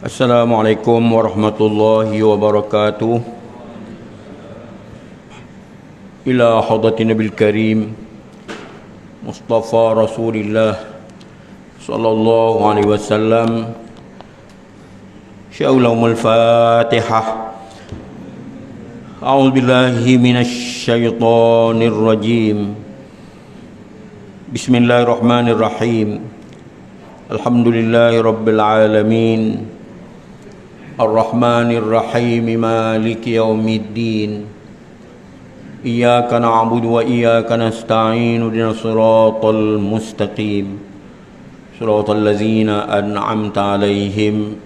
Assalamualaikum warahmatullahi wabarakatuh. Ila hadratin Nabil Karim Mustafa Rasulillah sallallahu alaihi wasallam. Sya'ulahumul Fatihah. A'udzu billahi minasy syaithanir rajim. Bismillahirrahmanirrahim. Alhamdulillahi rabbil alamin. Ar-Rahmanir Rahim, Maliki yaumiddin. Iyyaka na'budu wa iyyaka nasta'in. Ihdinas siratal mustaqim. Siratal ladzina an'amta 'alaihim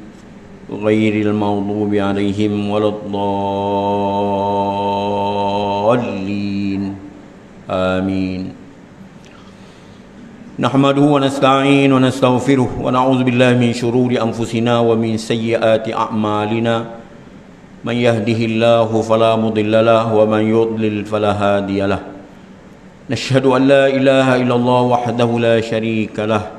ghairil maghdubi 'alaihim waladdallin. Amin. Nahmaduhu wa nasta'inu wa nastaghfiruh wa na'udzu billahi min shururi anfusina wa min sayyiati a'malina. Man yahdihillahu fala mudilla lahu wa man yudlil fala hadiya lahu. Nashhadu an la ilaha illallah wahdahu la syarika lah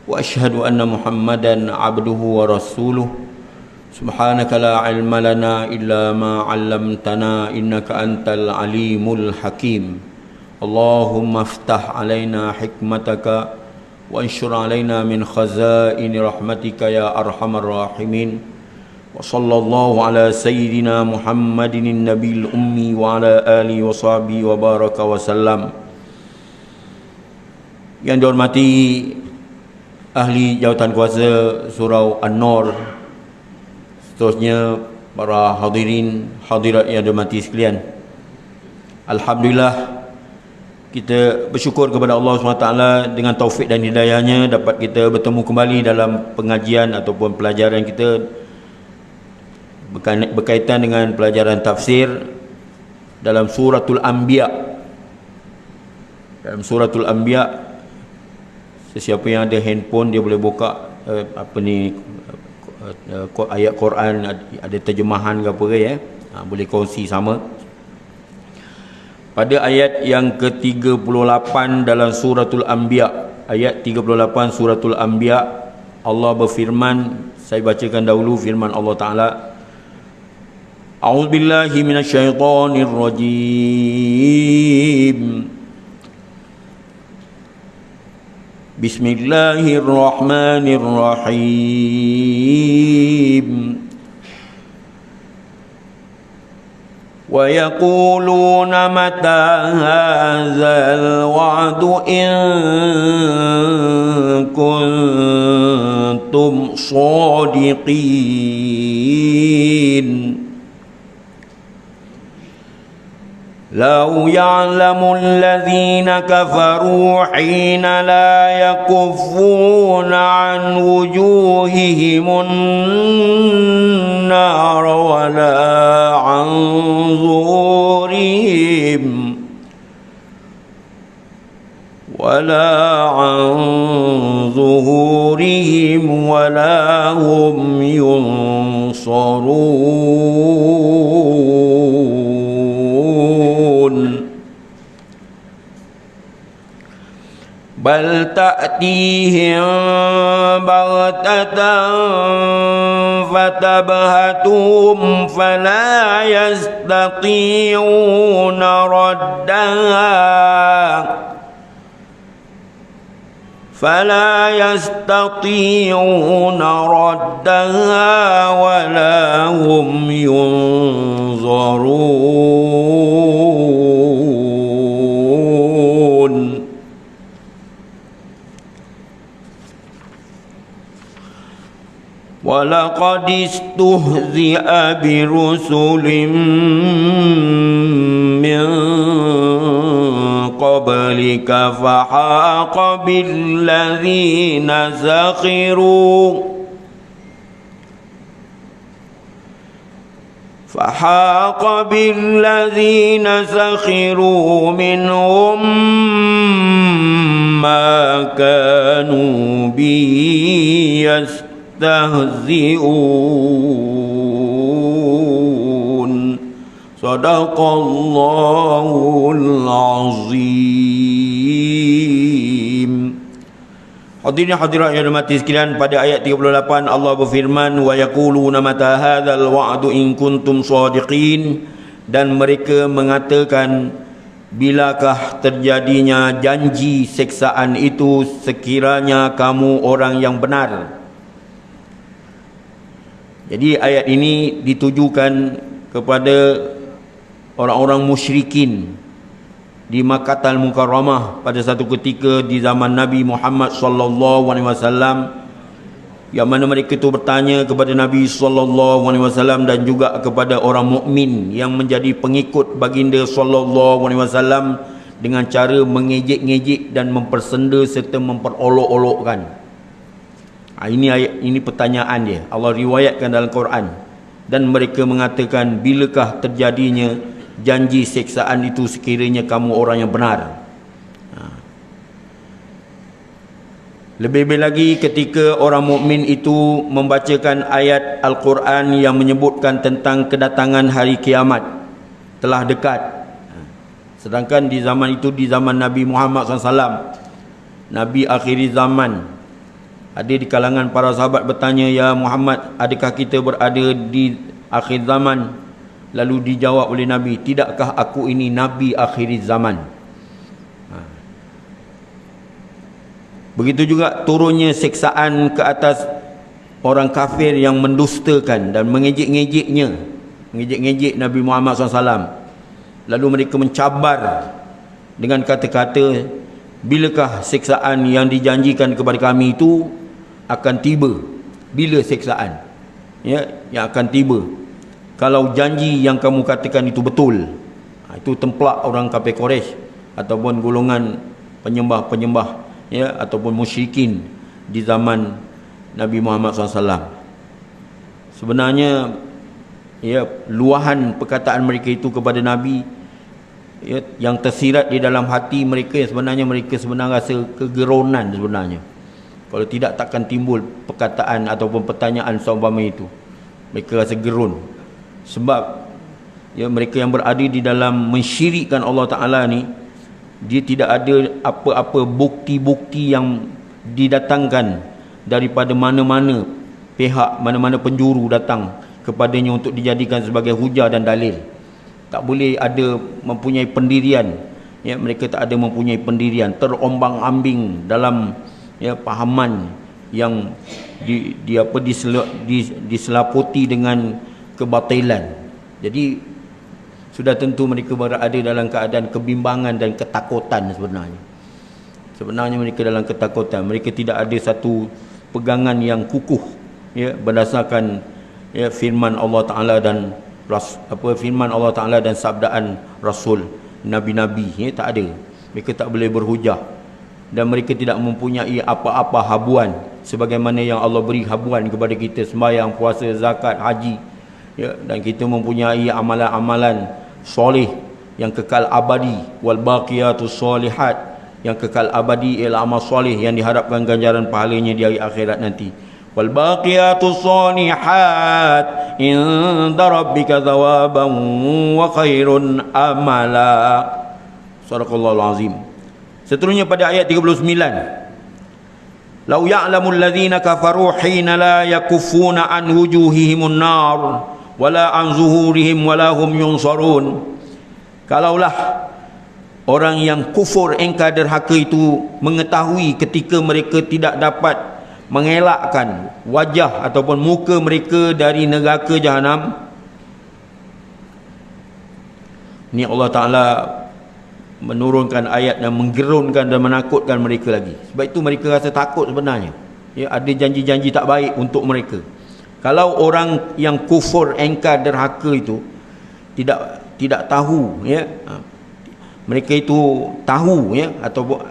wa ashhadu anna Muhammadan abduhu wa rasuluh. Subhanaka la ilma lana illa ma 'allamtana innaka antal alimul hakim. Allahumma aftah alaina hikmataka wa anshur alaina min khazaini rahmatika ya arhamar rahimin. Wa sallallahu ala sayyidina Muhammadin nabil ummi wa ala alihi wa sahbihi wa baraka wa sallam. Yang dihormati ahli jawatan kuasa Surau An-Nur, seterusnya para hadirin hadirat yang dihormati sekalian, alhamdulillah kita bersyukur kepada Allah SWT dengan taufik dan hidayahnya dapat kita bertemu kembali dalam pengajian ataupun pelajaran kita berkaitan dengan pelajaran tafsir dalam suratul Anbiya. Dalam suratul Anbiya, sesiapa yang ada handphone dia boleh buka ayat Quran, ada terjemahan ke apa ke ya, boleh kongsi sama. Pada ayat yang ke-38 dalam suratul Anbiya, ayat 38 suratul Anbiya, Allah berfirman, saya bacakan dahulu firman Allah Ta'ala. A'udzu billahi minasyaitonir rajim. Bismillahirrahmanirrahim. Wa yaquluna mata hadzal wa'du in kuntum shadiqin. لو يعلم الذين كفروا حين لا يكفون عن وجوههم النار ولا عن ظهورهم ولا هم ينصرون. بل تأتيهم بغتة فتبهتهم فلا يستطيعون ردها ولا هم ينظرون. ولقد استهزئ برسل من قبلك فحاق بالذين سخروا منهم ما كانوا به يستهزئون. Sadaqallahul azim. Hadirin hadirat yang dirahmati sekalian, pada ayat 38 Allah berfirman, wa yaquluna mata hadzal wa'du in kuntum shadiqin, dan mereka mengatakan, bilakah terjadinya janji seksaan itu sekiranya kamu orang yang benar. Jadi ayat ini ditujukan kepada orang-orang musyrikin di Makkah Al-Mukarramah pada satu ketika di zaman Nabi Muhammad sallallahu alaihi wasallam, yang mana mereka itu bertanya kepada Nabi sallallahu alaihi wasallam dan juga kepada orang mukmin yang menjadi pengikut baginda sallallahu alaihi wasallam dengan cara mengejek-ngejek dan mempersenda serta memperolok-olokkan. Ini pertanyaan dia. Allah riwayatkan dalam Quran, dan mereka mengatakan, bilakah terjadinya janji seksaan itu sekiranya kamu orang yang benar. Lebih-lebih lagi ketika orang mukmin itu membacakan ayat Al-Quran yang menyebutkan tentang kedatangan hari kiamat telah dekat. Sedangkan di zaman itu, di zaman Nabi Muhammad SAW, Nabi akhiri zaman, ada di kalangan para sahabat bertanya, ya Muhammad, adakah kita berada di akhir zaman? Lalu dijawab oleh Nabi, tidakkah aku ini Nabi akhir zaman? Begitu juga turunnya seksaan ke atas orang kafir yang mendustakan dan mengejek-ngejeknya, mengejek-ngejek Nabi Muhammad SAW. Lalu mereka mencabar dengan kata-kata, bilakah seksaan yang dijanjikan kepada kami itu akan tiba? Bila seksaan yang akan tiba? Kalau janji yang kamu katakan itu betul. Itu templak orang kafir Quraisy ataupun golongan penyembah-penyembah ataupun musyrikin di zaman Nabi Muhammad SAW. Sebenarnya luahan perkataan mereka itu kepada Nabi yang tersirat di dalam hati mereka, sebenarnya mereka rasa kegeronan sebenarnya. Kalau tidak, takkan timbul perkataan ataupun pertanyaan seumpama itu. Mereka rasa gerun. Sebab mereka yang berada di dalam mensyirikkan Allah Ta'ala ni, dia tidak ada apa-apa bukti-bukti yang didatangkan daripada mana-mana pihak, mana-mana penjuru datang kepadanya untuk dijadikan sebagai hujah dan dalil. Tak boleh ada mempunyai pendirian. Mereka tak ada mempunyai pendirian, terombang-ambing dalam pahaman yang diselaputi dengan kebatilan. Jadi sudah tentu mereka berada dalam keadaan kebimbangan dan ketakutan sebenarnya. Sebenarnya mereka dalam ketakutan. Mereka tidak ada satu pegangan yang kukuh berdasarkan firman Allah Taala dan firman Allah Taala dan sabdaan Rasul, nabi-nabi. Tak ada. Mereka tak boleh berhujah, dan mereka tidak mempunyai apa-apa habuan sebagaimana yang Allah beri habuan kepada kita, sembahyang, puasa, zakat, haji. Dan kita mempunyai amalan-amalan soleh yang kekal abadi. Wal baqiyatus solihat, yang kekal abadi ialah amal soleh yang diharapkan ganjaran pahalanya di hari akhirat nanti. Wal baqiyatus solihat inda rabbika thawaban wa khairun amala. Sadaqallahul azim. Seterusnya pada ayat 39, lau ya'lamul ladzina kafaru hina la yakuffuna an wujuhihimun nar wala an zuhurihim wala hum yunsarun. Kalaulah orang yang kufur, engkar, derhaka itu mengetahui ketika mereka tidak dapat mengelakkan wajah ataupun muka mereka dari neraka jahanam. Ni Allah Ta'ala menurunkan ayat yang menggerunkan dan menakutkan mereka lagi. Sebab itu mereka rasa takut sebenarnya. Ada janji-janji tak baik untuk mereka. Kalau orang yang kufur, engkar, derhaka itu tidak tahu, mereka itu tahu,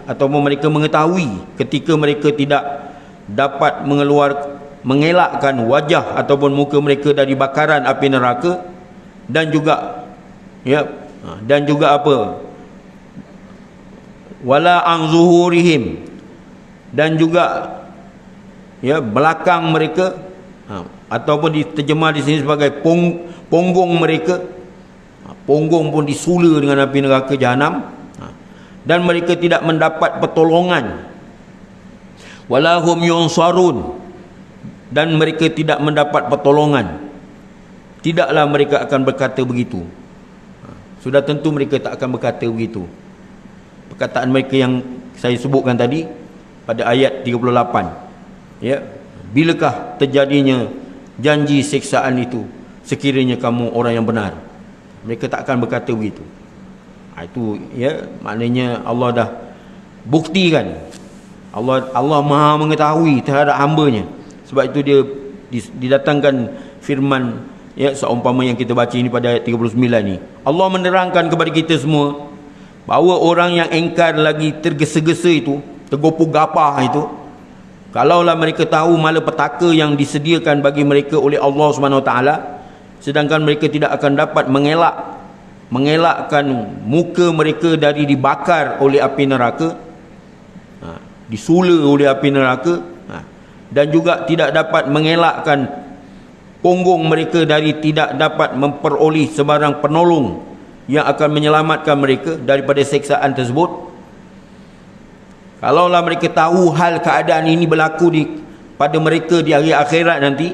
ataupun mereka mengetahui ketika mereka tidak dapat mengelakkan wajah ataupun muka mereka dari bakaran api neraka, dan juga apa, wala an zuhurihim, dan juga belakang mereka, ataupun diterjemah di sini sebagai punggung mereka. Punggung pun disula dengan api neraka jahanam, dan mereka tidak mendapat pertolongan. walahum yunsarun, dan mereka tidak mendapat pertolongan. Tidaklah mereka akan berkata begitu. Sudah tentu mereka tak akan berkata begitu. Perkataan mereka yang saya sebutkan tadi pada ayat 38, ya, bilakah terjadinya janji siksaan itu sekiranya kamu orang yang benar? Mereka tak akan berkata begitu. Itu, ya, maknanya Allah dah buktikan. Allah Maha mengetahui terhadap hamba-Nya. Sebab itu dia didatangkan firman, ya, seumpama yang kita baca ini pada ayat 39 ni. Allah menerangkan kepada kita semua bahawa orang yang engkar lagi tergesa-gesa itu, tergopoh gapah itu, kalaulah mereka tahu malapetaka yang disediakan bagi mereka oleh Allah SWT, sedangkan mereka tidak akan dapat mengelakkan muka mereka dari dibakar oleh api neraka, disula oleh api neraka, dan juga tidak dapat mengelakkan punggung mereka dari tidak dapat memperoleh sebarang penolong yang akan menyelamatkan mereka daripada siksaan tersebut. Kalaulah mereka tahu hal keadaan ini berlaku pada mereka di hari akhirat nanti,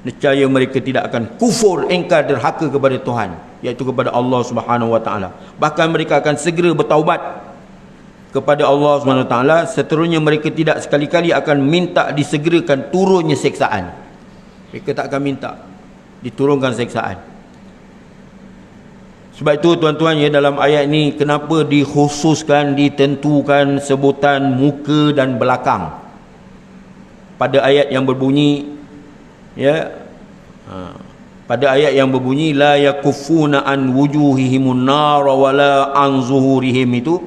nescaya mereka tidak akan kufur, engkar, derhaka kepada Tuhan, iaitu kepada Allah Subhanahu Wa Taala. Bahkan mereka akan segera bertaubat kepada Allah Subhanahu Wa Taala. Seterusnya mereka tidak sekali-kali akan minta disegerakan turunnya siksaan. Mereka tak akan minta diturunkan siksaan. Sebab itu tuan-tuan, ya, dalam ayat ini kenapa dikhususkan, ditentukan sebutan muka dan belakang pada ayat yang berbunyi, ya, pada ayat yang berbunyi la yakufuna an wujuhihimun nar wala an zuhurihim, itu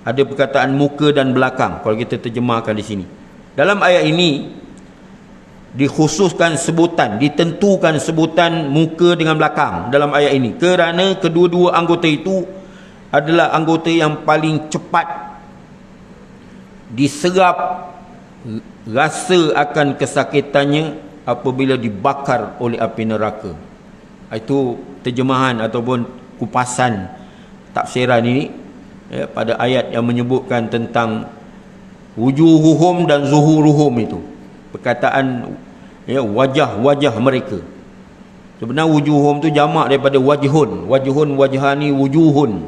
ada perkataan muka dan belakang kalau kita terjemahkan di sini. Dalam ayat ini dikhususkan sebutan, ditentukan sebutan muka dengan belakang dalam ayat ini kerana kedua-dua anggota itu adalah anggota yang paling cepat diserap rasa akan kesakitannya apabila dibakar oleh api neraka. Itu terjemahan ataupun kupasan tafsiran ini, ya, pada ayat yang menyebutkan tentang wujuhuhum dan zuhuruhum, itu perkataan, ya, wajah-wajah mereka. Sebenarnya wujuhum tu jamak daripada wajhun, wajhani, wujuhun,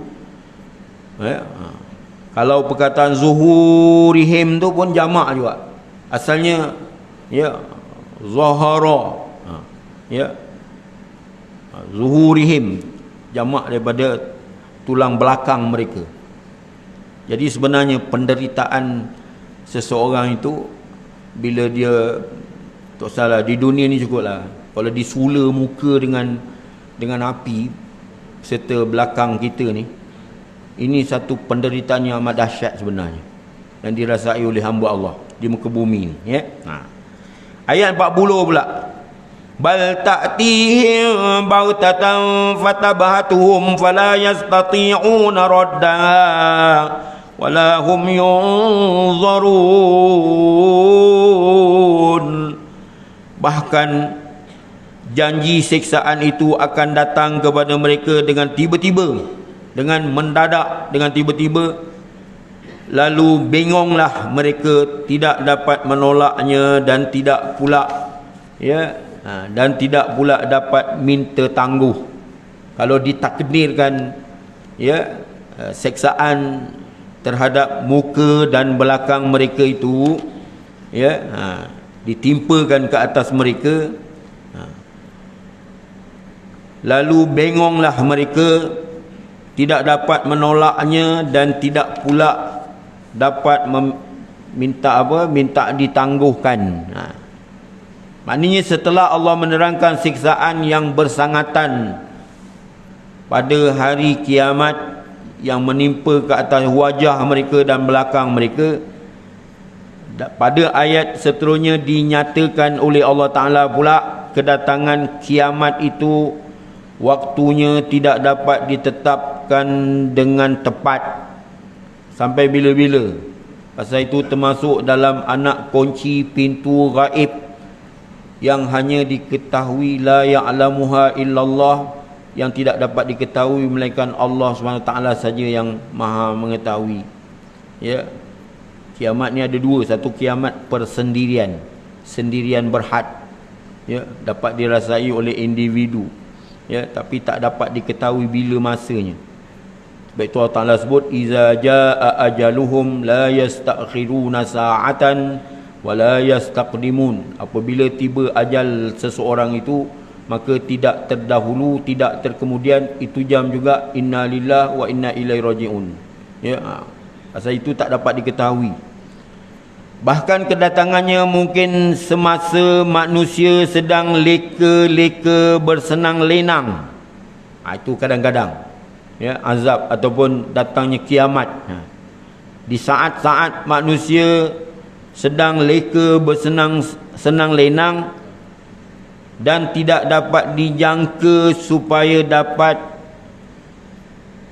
ya. Kalau perkataan zuhurihim tu pun jamak juga, asalnya, ya, zahara, ya, zuhurihim jamak daripada tulang belakang mereka. Jadi sebenarnya penderitaan seseorang itu bila dia, tak salah, di dunia ni cukuplah, kalau disula muka dengan api serta belakang kita ni, ini satu penderitaan yang amat dahsyat sebenarnya dan dirasai oleh hamba Allah di muka bumi ni, ya. Ayat 40 pula, bal ta'tihim bautatan fatabahatuhum fala yastati'una radda wala hum yunzarun. Bahkan janji siksaan itu akan datang kepada mereka dengan tiba-tiba, dengan mendadak, dengan tiba-tiba, lalu bingunglah mereka, tidak dapat menolaknya dan tidak pula, ya, dan tidak pula dapat minta tangguh. Kalau ditakdirkan, ya, siksaan terhadap muka dan belakang mereka itu, ya, ditimpakan ke atas mereka, lalu bengonglah mereka, tidak dapat menolaknya dan tidak pula dapat minta ditangguhkan. Maknanya setelah Allah menerangkan siksaan yang bersangatan pada hari kiamat yang menimpa ke atas wajah mereka dan belakang mereka, pada ayat seterusnya dinyatakan oleh Allah Ta'ala pula kedatangan kiamat itu waktunya tidak dapat ditetapkan dengan tepat sampai bila-bila. Pasal itu termasuk dalam anak kunci pintu gaib yang hanya diketahui, la ya'lamuha illallah, yang tidak dapat diketahui melainkan Allah SWT saja yang maha mengetahui, ya. Kiamat ni ada dua. Satu kiamat persendirian, sendirian berhad, ya, dapat dirasai oleh individu, ya, tapi tak dapat diketahui bila masanya. Sebab itu Allah Ta'ala sebut, iza jaa ajaluhum la yastakhiruna sa'atan wa la yastaqdimun. Apabila tiba ajal seseorang itu, maka tidak terdahulu, tidak terkemudian. Itu jam juga, inna lillah wa inna ilaihi raji'un, ya. Asal itu tak dapat diketahui. Bahkan kedatangannya mungkin semasa manusia sedang leka-leka bersenang lenang. Itu kadang-kadang, ya, azab ataupun datangnya kiamat. Di saat-saat manusia sedang leka bersenang lenang dan tidak dapat dijangka supaya dapat,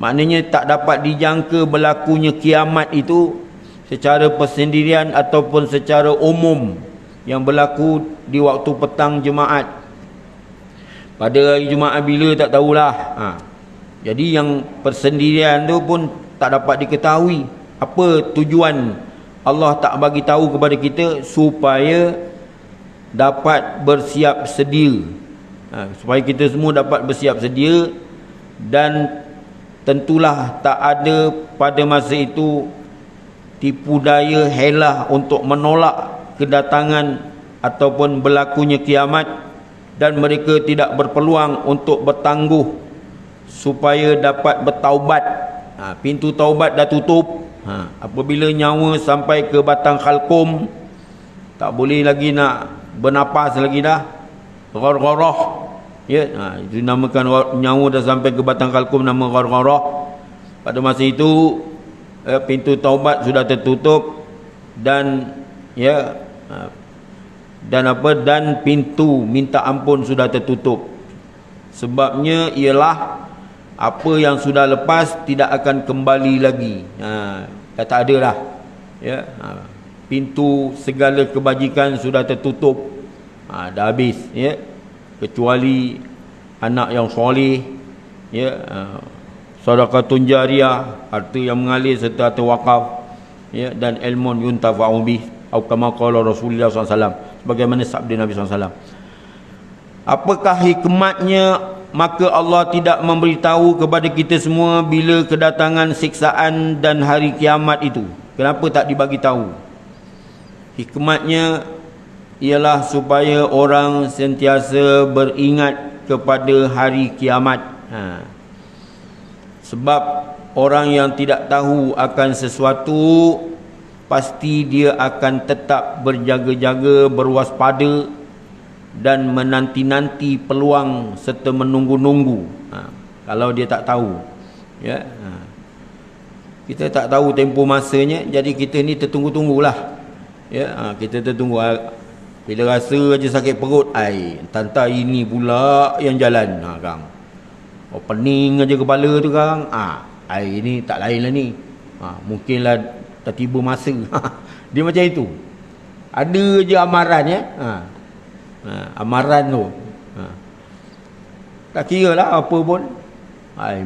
maknanya tak dapat dijangka berlakunya kiamat itu secara persendirian ataupun secara umum yang berlaku di waktu petang Jumaat. Pada hari Jumaat bila tak tahulah. Jadi yang persendirian tu pun tak dapat diketahui. Apa tujuan Allah tak bagi tahu kepada kita? Supaya dapat bersiap sedia, supaya kita semua dapat bersiap sedia. Dan tentulah tak ada pada masa itu tipu daya helah untuk menolak kedatangan ataupun berlakunya kiamat, dan mereka tidak berpeluang untuk bertangguh supaya dapat bertaubat. Pintu taubat dah tutup. Apabila nyawa sampai ke batang khalqum, tak boleh lagi nak bernapas lagi dah. Ghargharah, ya, itu namakan nyawa dah sampai ke batang khalqum, nama ghargharah. Pada masa itu pintu taubat sudah tertutup, dan ya, dan pintu minta ampun sudah tertutup. Sebabnya ialah apa yang sudah lepas tidak akan kembali lagi. Dah tak ada dah, ya. Pintu segala kebajikan sudah tertutup, dah habis, ya. Kecuali anak yang soleh, ya, sedekahun jariyah, harta yang mengalir serta harta wakaf, ya, dan ilmun yuntafa'u bih, atau kama qala Rasulullah SAW, sebagaimana sabda Nabi SAW. Apakah hikmatnya? Maka Allah tidak memberitahu kepada kita semua bila kedatangan siksaan dan hari kiamat itu. Kenapa tak dibagi tahu? Hikmatnya ialah supaya orang sentiasa beringat kepada hari kiamat. Sebab orang yang tidak tahu akan sesuatu, pasti dia akan tetap berjaga-jaga, berwaspada, dan menanti-nanti peluang serta menunggu-nunggu. Kalau dia tak tahu, ya, kita tak tahu tempoh masanya, jadi kita ni tertunggu-tunggulah, ya. Kita tertunggu. Bila rasa aja sakit perut, entah ini pula yang jalan, kang. Pening aja kepala tu, kang. Ini tak lain lah ni. Mungkinlah dah tiba masa. Dia macam itu. Ada je amaran, ya. Amaran tu. Tak kira lah apa pun.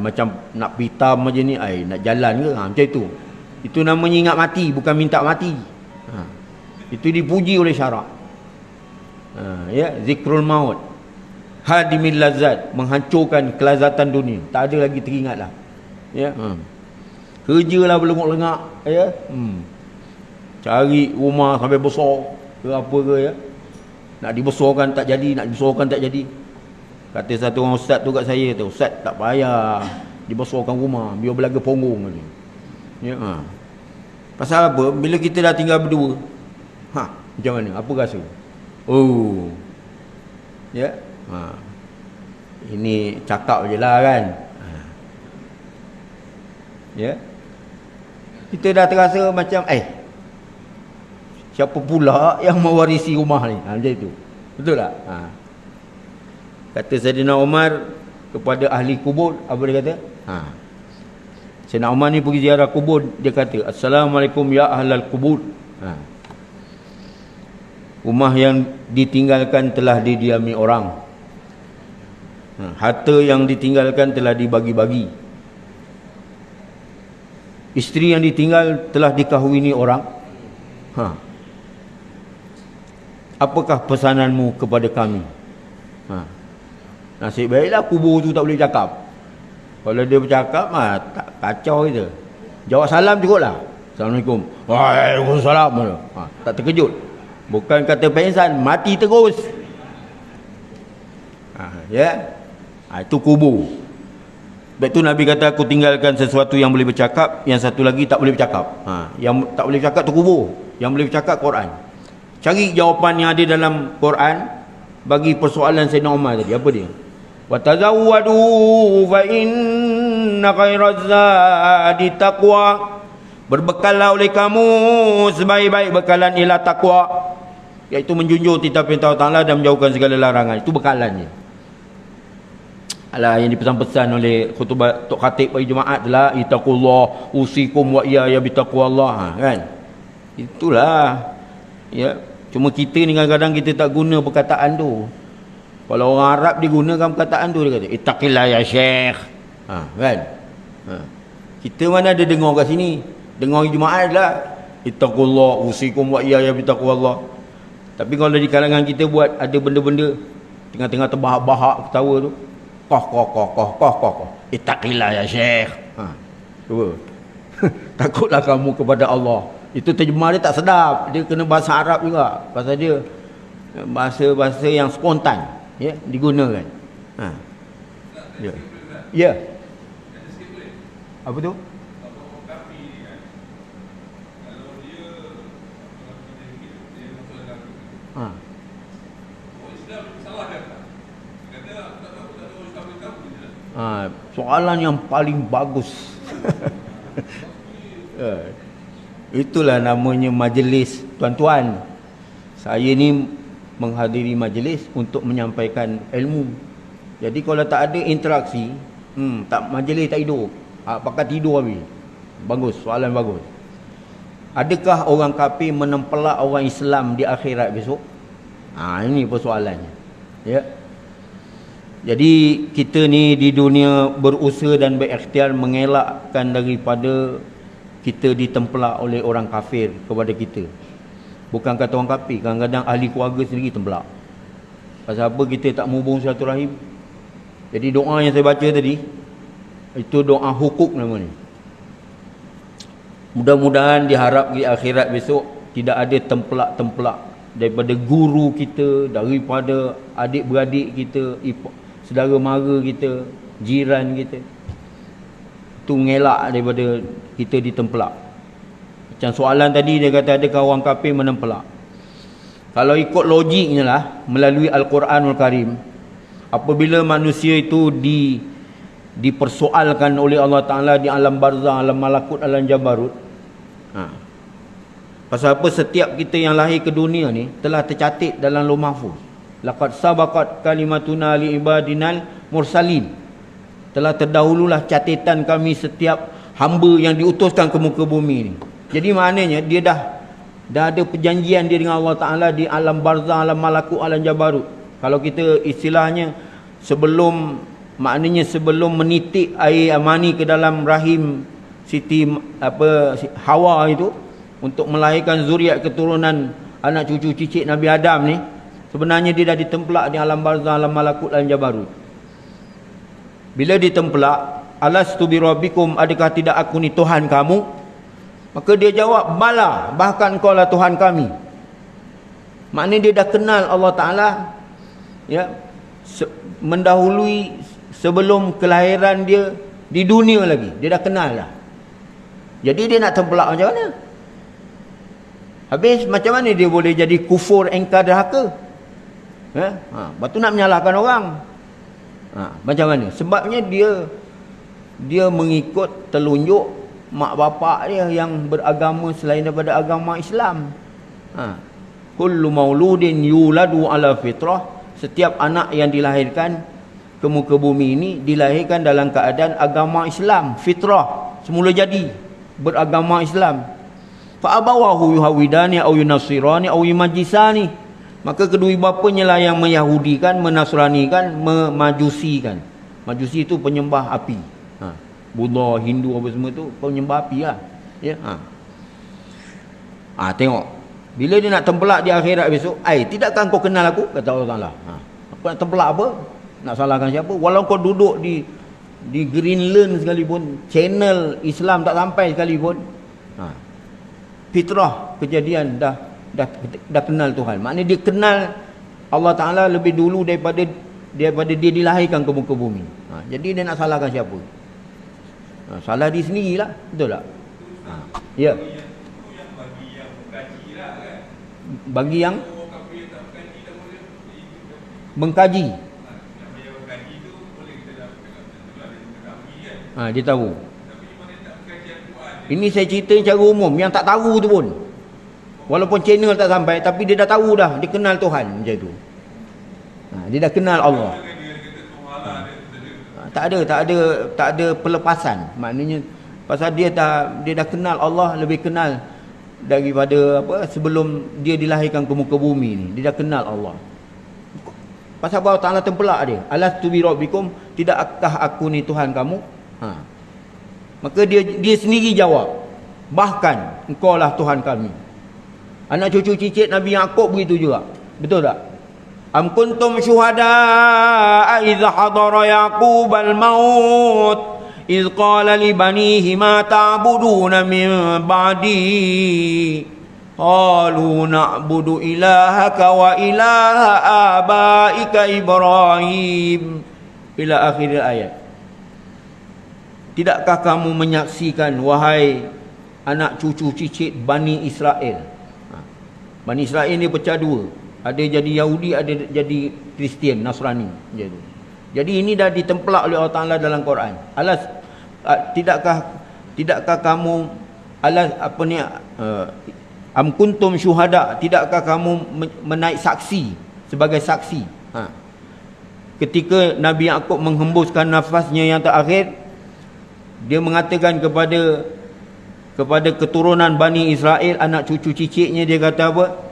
Macam nak pitam aja ni, nak jalan ke, macam itu. Itu namanya ingat mati, bukan minta mati. Itu dipuji oleh syarak. Ya, zikrul maut, hadimil lazat, menghancurkan kelazatan dunia. Tak ada lagi teringat lah, ya. Kerjalah berlengok-lengak, ya. Cari rumah sampai besar ke apa ke, ya. Nak dibesarkan tak jadi, nak dibesarkan tak jadi. Kata satu orang ustaz tu kat saya tu, ustaz tak payah dibesarkan rumah, biar belaga punggung ni, ya. Pasal apa? Bila kita dah tinggal berdua, macam mana? Apa rasa? Ya. Ini cakap je lah, kan. Ya. Kita dah terasa macam siapa pula yang mewarisi rumah ni? Macam itu. Betul tak? Kata Saidina Umar kepada ahli kubur, apa dia kata? Saidina Umar ni pergi ziarah kubur, dia kata, Assalamualaikum ya ahlal kubur. Rumah yang ditinggalkan telah didiami orang. Harta yang ditinggalkan telah dibagi-bagi. Isteri yang ditinggal telah dikahwini orang. Ha. Apakah pesananmu kepada kami? Ha. Nasib baiklah kubur tu tak boleh cakap. Kalau dia bercakap tak kacau kita. Jawab salam cukup lah. Assalamualaikum. Waalaikumsalam. Ha, tak terkejut. Bukan kata pengsan, mati terus. Ya. Itu kubur. Sebab tu Nabi kata, aku tinggalkan sesuatu yang boleh bercakap, yang satu lagi tak boleh bercakap. Yang tak boleh bercakap tu kubur. Yang boleh bercakap Quran. Cari jawapan yang ada dalam Quran bagi persoalan Sayyidina Umar tadi. Apa dia? Wa tazawwadu fa inna khairaz zadi taqwa. Berbekallah oleh kamu, sebaik-baik bekalan ialah takwa, iaitu menjunjung titah perintah Allah dan menjauhkan segala larangan. Itu bekalannya. Alah, yang dipesan-pesan oleh khutbah Tok Khatib bagi Jumaat adalah ittaqullah usikum wa iyaya bitaqwallah, kan? Itulah. Ya, cuma kita ni kadang-kadang kita tak guna perkataan tu. Kalau orang Arab dia gunakan perkataan tu, dia kata ittaqillah ya syekh. Kan? Kita mana ada dengar kat sini? Dengar Jumaat adalah ittaqullah usikum wa iyaya bitaqwallah. Tapi kalau di kalangan kita buat ada benda-benda tengah-tengah terbahak-bahak ketawa tu, koh. Ittaqillah ya syekh. Cuba. Takutlah kamu kepada Allah. Itu terjemah dia tak sedap. Dia kena bahasa Arab juga. Pasal dia bahasa-bahasa yang spontan, ya, digunakan. Ya. Ya. Apa tu? Soalan yang paling bagus. Itulah namanya majlis, tuan-tuan. Saya ni menghadiri majlis untuk menyampaikan ilmu. Jadi kalau tak ada interaksi, tak majlis tak hidup. Pakai tidur habis. Bagus, soalan bagus. Adakah orang kafir menempelak orang Islam di akhirat besok? Ini persoalannya. Ya. Jadi kita ni di dunia berusaha dan berikhtiar mengelakkan daripada kita ditempelak oleh orang kafir kepada kita. Bukan kata orang kafir, kadang-kadang ahli keluarga sendiri tempelak. Pasal apa? Kita tak menghubung silaturahim. Jadi doa yang saya baca tadi, itu doa hukuk namanya. Mudah-mudahan diharap di akhirat besok tidak ada tempelak-tempelak daripada guru kita, daripada adik-beradik kita, saudara mara kita, jiran kita. Itu mengelak daripada kita ditempelak. Macam soalan tadi dia kata adakah orang kafir menempelak? Kalau ikut logiknya lah, melalui Al-Quranul Karim, apabila manusia itu dipersoalkan oleh Allah Ta'ala di alam barzah, alam malakut, alam jabarut, pasal apa? Setiap kita yang lahir ke dunia ni telah tercatat dalam Lauh Mahfuz. Laqad sabaqat kalimatuna li ibadinal mursalin. Telah terdahululah catatan kami setiap hamba yang diutuskan ke muka bumi ni. Jadi maknanya dia dah ada perjanjian dia dengan Allah Ta'ala di alam barzah, alam malakut, alam jabarut. Kalau kita istilahnya sebelum menitik air mani ke dalam rahim Siti Hawa itu untuk melahirkan zuriat keturunan anak cucu cicit Nabi Adam ni, sebenarnya dia dah ditempelak di alam barzah, alam malakut, alam jabarut. Bila ditempelak, alastu bi rabbikum, adakah tidak aku ni Tuhan kamu? Maka dia jawab, bala, bahkan kau lah Tuhan kami. Maknanya dia dah kenal Allah Ta'ala, ya, mendahului sebelum kelahiran dia di dunia lagi. Dia dah kenal dah. Jadi dia nak tempelak macam mana? Habis macam mana dia boleh jadi kufur, engkar, derhaka? Lepas tu nak menyalahkan orang. Macam mana? Sebabnya dia mengikut telunjuk mak bapak dia yang beragama selain daripada agama Islam. Kullu mauludin yuladu ala fitrah. Setiap anak yang dilahirkan ke muka bumi ini dilahirkan dalam keadaan agama Islam, fitrah, semula jadi beragama Islam. Fa abawahu yuhawidani au yunasirani au yumajisani. Maka kedua bapanya lah yang meyahudikan, menasranikan, memajusikan. Majusi itu penyembah api. Buddha, Hindu apa semua tu penyembah api lah. Ya. Tengok. Bila dia nak tempelak di akhirat besok, tidakkah kau kenal aku? Kata Allah Ta'ala. Aku nak tempelak apa? Nak salahkan siapa? Walau kau duduk di Greenland sekalipun, channel Islam tak sampai sekalipun, fitrah kejadian dah kenal Tuhan. Maknanya dia kenal Allah Ta'ala lebih dulu daripada dia dilahirkan ke muka bumi. Jadi dia nak salahkan siapa? Salah diri sendirilah. Betul tak? Ya. Bagi yang mengkaji. Dia tahu. Ini saya cerita secara umum. Yang tak tahu tu pun, walaupun channel tak sampai, tapi dia dah tahu dah. Dia kenal Tuhan macam tu. Dia dah kenal Allah. Tak ada pelepasan. Maknanya pasal dia dah kenal Allah, lebih kenal daripada sebelum dia dilahirkan ke muka bumi ni. Dia dah kenal Allah. Pasal Allah Ta'ala tempelak dia. Alastu bi rabbikum, tidakkah aku ni Tuhan kamu? Maka dia sendiri jawab, bahkan engkau lah Tuhan kami. Anak cucu cicit Nabi Yaqub begitu juga. Betul tak? Am kuntum syuhada'a idh hadara Yaqub al-maut idh qala li banihi ma ta'buduna min ba'di qalu na'budu ilahaka wa ilaha abaika Ibrahim ila akhir ayat. Tidakkah kamu menyaksikan wahai anak cucu cicit Bani Israel? Bani Israel ni pecah dua. Ada jadi Yahudi, ada jadi Kristian, Nasrani. Jadi ini dah ditempelak oleh Allah Ta'ala dalam Quran. Tidakkah kamu am kuntum syuhada, tidakkah kamu menaik saksi sebagai saksi ketika Nabi Yaqub menghembuskan nafasnya yang terakhir, dia mengatakan kepada keturunan Bani Israel, anak cucu cicitnya, dia kata apa?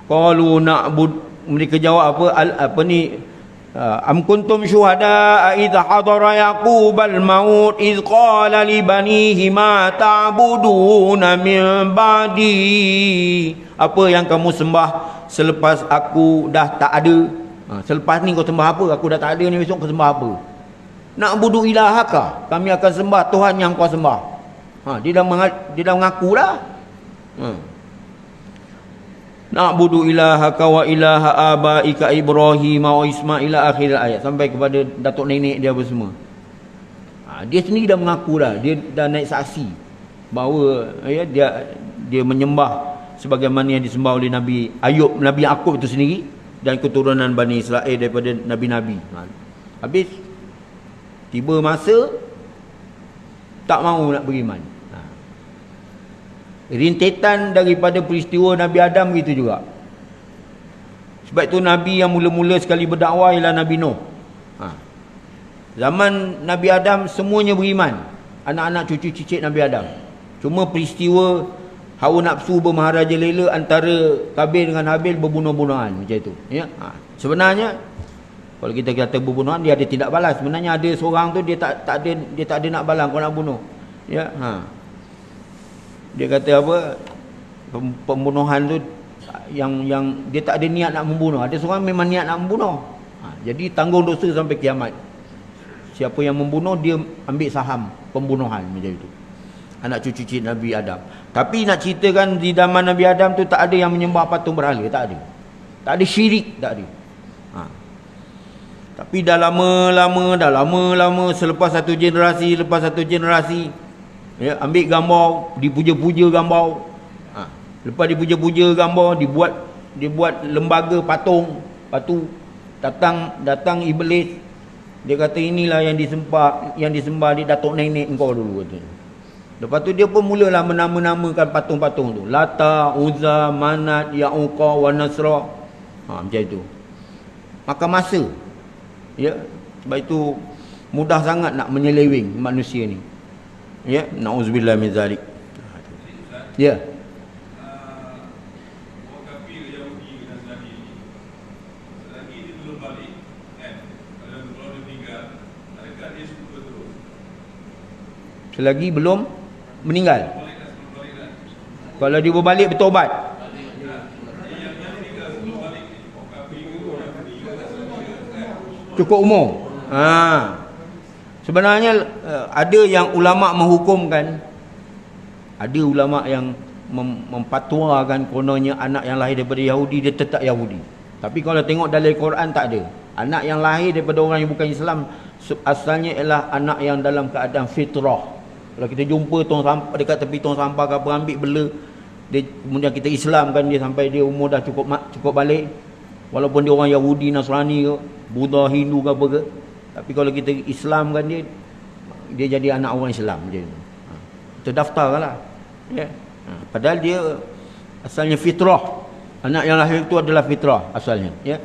Qalu na'bud, mereka jawab am kuntum syuhada idh hadara Yaqub al-maut idh qala li banihi ma ta'buduna min ba'di. Apa yang kamu sembah selepas aku dah tak ada? Selepas ni kau sembah apa? Aku dah tak ada ni, besok kau sembah apa? Na'budu ilahaka, kami akan sembah Tuhan yang kau sembah. Dia dah mengaku dah. Na'budu ilahaka wa ilaha abaika Ibrahim wa Ismail akhir ayat, sampai kepada datuk nenek dia apa semua. Dia sendiri dah mengaku dah, dia dah naik saksi bahawa dia menyembah sebagaimana yang disembah oleh Nabi Ayub, Nabi Yaqub itu sendiri dan keturunan Bani Israel daripada nabi-nabi. Habis tiba masa tak mahu nak beriman. Rintetan daripada peristiwa Nabi Adam gitu juga. Sebab itu Nabi yang mula-mula sekali berdakwah ialah Nabi Nuh. Zaman Nabi Adam semuanya beriman, anak-anak cucu cicit Nabi Adam. Cuma peristiwa hawa nafsu bermaharaja lela antara Kabil dengan Habil, berbunuh-bunuhan macam itu, ya. Sebenarnya kalau kita kata berbunuhan, dia ada tindak balas. Sebenarnya ada seorang tu dia tak ada nak balas, kau nak bunuh, ya. Dia kata apa, pembunuhan tu yang dia tak ada niat nak membunuh. Ada seorang memang niat nak membunuh. Jadi tanggung dosa sampai kiamat. Siapa yang membunuh, dia ambil saham pembunuhan macam itu. Anak cucu cicit Nabi Adam. Tapi nak ceritakan di zaman Nabi Adam tu tak ada yang menyembah patung berhala, tak ada. Tak ada syirik, tak ada. Tapi dah lama, selepas satu generasi, ya, ambil gambar, dipuja-puja gambar. Lepas dipuja-puja gambar, dibuat lembaga patung. Patu datang iblis. Dia kata inilah yang disembah di datuk nenek engkau dulu, kata. Lepas tu dia pun mulalah menama-namakan patung-patung tu. Lata, Uzza, Manat, Ya'uqa wa Nasra. Macam itu. Maka masa, ya, sebab itu mudah sangat nak menyeleweng manusia ni. Ya, na'udzubillah min zalik. Ya. Selagi belum meninggal. Kalau dia berbalik bertaubat. Cukup umur. Sebenarnya ada yang ulama menghukumkan, ada ulama yang mempatuakan kononnya anak yang lahir daripada Yahudi dia tetap Yahudi. Tapi kalau tengok dalam Quran tak ada. Anak yang lahir daripada orang yang bukan Islam asalnya ialah anak yang dalam keadaan fitrah. Kalau kita jumpa tong sampah dekat tepi tong sampah ke apa, ambil bela dia, kemudian kita Islamkan dia sampai dia umur dah cukup balik, walaupun dia orang Yahudi, Nasrani ke, Buddha, Hindu ke apa ke, tapi kalau kita Islamkan dia, dia jadi anak orang Islam je. Kita daftarkanlah, ya. Padahal dia asalnya fitrah. Anak yang lahir itu adalah fitrah asalnya, ya.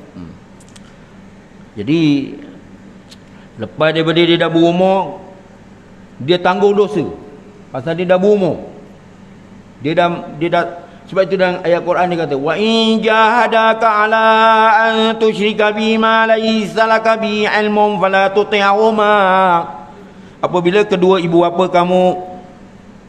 Jadi lepas daripada dia dah berumur, dia tanggung dosa pasal dia dah berumur. Dia dah sebab itu dalam ayat Quran dia kata wa in jahadaka ala an tusyrika bima laysa laka bi ilmun fala tuti'huma. Apabila kedua ibu bapa kamu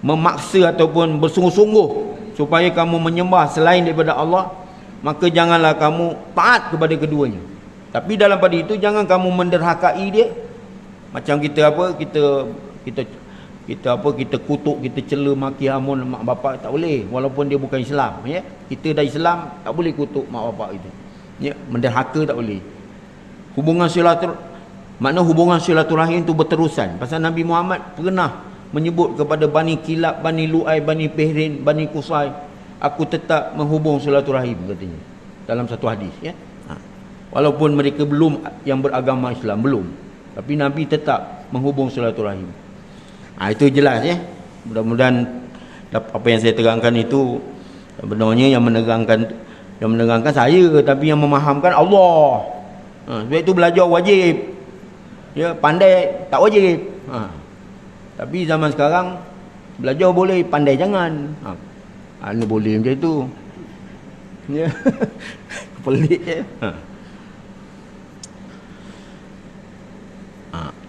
memaksa ataupun bersungguh-sungguh supaya kamu menyembah selain daripada Allah, maka janganlah kamu taat kepada keduanya. Tapi dalam pada itu jangan kamu menderhakai dia. Macam kita apa, kita kutuk, kita cela maki hamun mak bapak, tak boleh walaupun dia bukan Islam, ya. Kita dah Islam tak boleh kutuk mak bapak itu, ya. Menderhaka tak boleh. Hubungan silaturahim itu berterusan. Pasal Nabi Muhammad pernah menyebut kepada Bani Kilab, Bani Lu'ay, Bani Pihrin, Bani Qusay, aku tetap menghubung silaturahim, katanya dalam satu hadis, ya. Walaupun mereka belum yang beragama Islam, belum, tapi Nabi tetap menghubung silaturahim. Itu jelas, ya. Mudah-mudahan apa yang saya terangkan itu sebenarnya yang menerangkan saya, tapi yang memahamkan Allah. Sebab itu belajar wajib, ya. Pandai tak wajib. Tapi zaman sekarang belajar boleh, pandai jangan. Ini boleh macam itu, ya. Pelik, ya.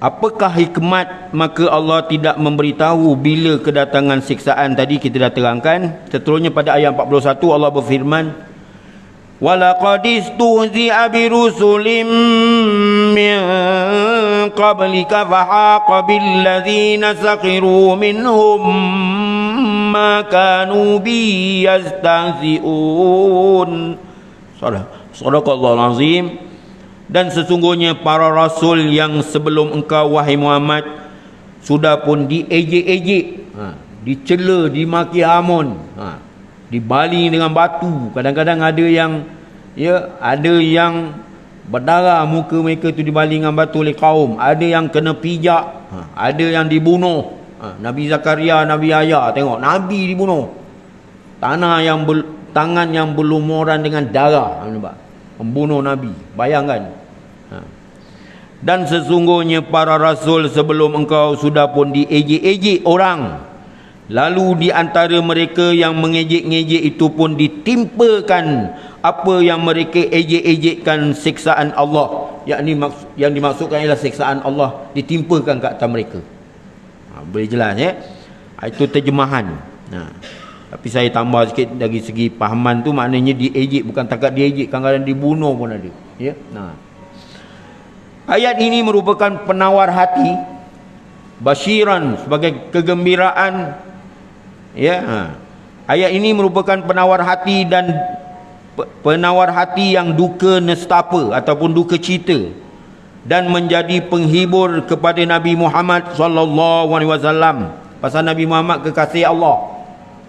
Apakah hikmat maka Allah tidak memberitahu bila kedatangan siksaan? Tadi kita dah terangkan. Seterusnya pada ayat 41 Allah berfirman, walaqad istuhzi'a birusulin min qablika fahaqa billadzina sakhiru minhum ma kanu bi yastahzi'un. Sadaqallahul azim. Dan sesungguhnya para rasul yang sebelum engkau wahai Muhammad sudah pun diejek-ejek, dicela, dimaki hamun, dibaling dengan batu. Kadang-kadang ada yang, ya, ada yang berdarah muka mereka tu dibaling dengan batu oleh kaum, ada yang kena pijak, ada yang dibunuh. Nabi Zakaria, Nabi Yahya, tengok Nabi dibunuh, tangan yang berlumuran dengan darah, membunuh Nabi, bayangkan. Dan sesungguhnya para rasul sebelum engkau sudah pun diejek-ejek orang, lalu di antara mereka yang mengejek-ngejek itu pun ditimpakan apa yang mereka ejek-ejekkan, siksaan Allah. Yang dimaksudkan ialah siksaan Allah ditimpakan ke atas mereka. Boleh jelas, ya. Itu terjemahan. Tapi saya tambah sikit dari segi pahaman tu, maknanya diejek, bukan takat diejek, kadang-kadang dibunuh pun ada, ya. Ayat ini merupakan penawar hati, basyiran, sebagai kegembiraan, ya. Ayat ini merupakan penawar hati dan penawar hati yang duka nestapa ataupun duka cita, dan menjadi penghibur kepada Nabi Muhammad sallallahu alaihi wasallam. Pasal Nabi Muhammad kekasih Allah.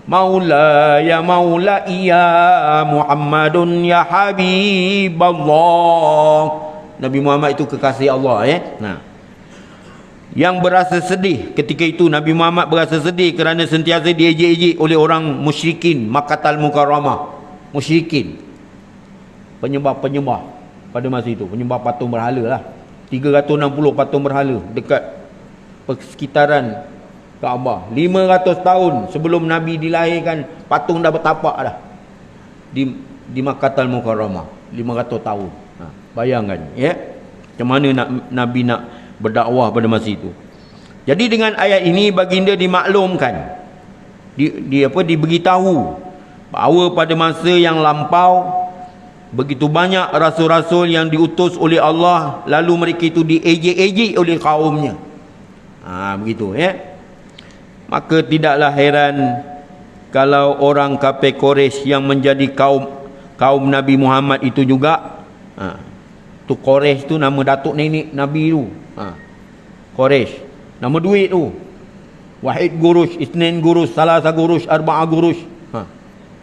Maula ya maula ya Muhammadun ya Habiballah. Nabi Muhammad itu kekasih Allah, ya. Yang berasa sedih ketika itu, Nabi Muhammad berasa sedih kerana sentiasa diejek-ejek oleh orang musyrikin Makkahul Mukarramah. Musyrikin, penyembah-penyembah pada masa itu, penyembah patung berhala lah. 360 patung berhala dekat persekitaran Kaabah. 500 tahun sebelum Nabi dilahirkan, patung dah bertapak dah di Makkahul Mukarramah. 500 tahun. Bayangkan, ya, macam mana Nabi nak berdakwah pada masa itu. Jadi dengan ayat ini baginda dimaklumkan diberitahu bahawa pada masa yang lampau begitu banyak rasul-rasul yang diutus oleh Allah, lalu mereka itu diejek-ejek oleh kaumnya. Begitu ya. Maka tidaklah heran kalau orang kafir Quraisy yang menjadi kaum Nabi Muhammad itu juga, tu Quraisy tu nama datuk nenek Nabi tu, Quraisy, nama duit tu, wahid gurush, isnin gurush, salasa gurush, arba'a gurush,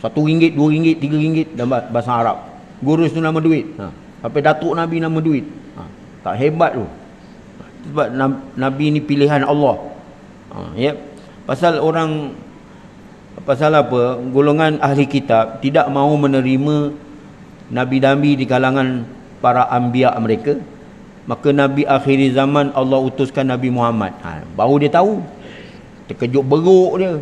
RM1, RM2, RM3 dalam bahasa Arab. Gurush tu nama duit, sampai datuk Nabi nama duit. Tak hebat tu. Sebab Nabi ni pilihan Allah. Ya. Pasal apa? Golongan ahli kitab tidak mahu menerima nabi-nabi di kalangan para anbiya mereka. Maka Nabi akhir zaman Allah utuskan Nabi Muhammad. Baru dia tahu. Terkejut beruk dia.